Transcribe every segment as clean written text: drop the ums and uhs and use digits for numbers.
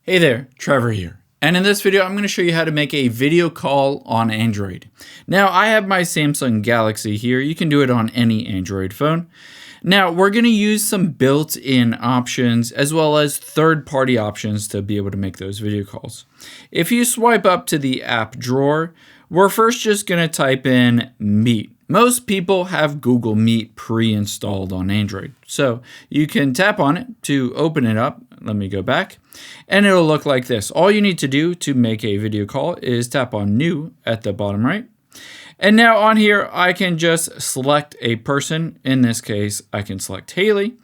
Hey there, Trevor here. And in this video, I'm going to show you how to make a video call on Android. Now, I have my Samsung Galaxy here. You can do it on any Android phone. Now, we're going to use some built-in options as well as third-party options to be able to make those video calls. If you swipe up to the app drawer, we're first just going to type in Meet. Most people have Google Meet pre-installed on Android. So you can tap on it to open it up. Let me go back. And it'll look like this. All you need to do to make a video call is tap on New at the bottom right. And now on here, I can just select a person. In this case, I can select Haley.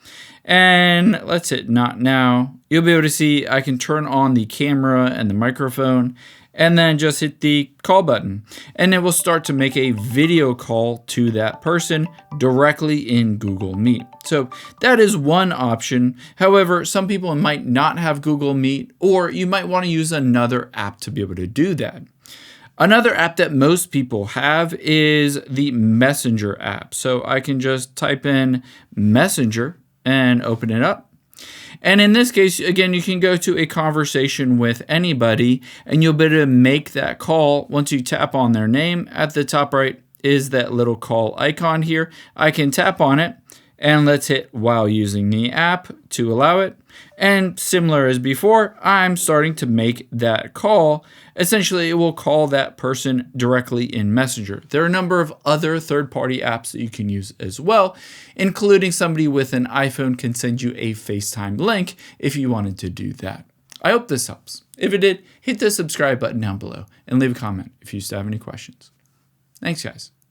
And let's hit Not Now. You'll be able to see I can turn on the camera and the microphone and then just hit the call button. And it will start to make a video call to that person directly in Google Meet. So that is one option. However, some people might not have Google Meet, or you might want to use another app to be able to do that. Another app that most people have is the Messenger app. So I can just type in Messenger and open it up. And in this case, again, you can go to a conversation with anybody and you'll be able to make that call. Once you tap on their name, at the top right is that little call icon here. I can tap on it and let's hit while using the app to allow it. And similar as before, I'm starting to make that call. Essentially, it will call that person directly in Messenger. There are a number of other third-party apps that you can use as well, including somebody with an iPhone can send you a FaceTime link if you wanted to do that. I hope this helps. If it did, hit the subscribe button down below and leave a comment if you still have any questions. Thanks, guys.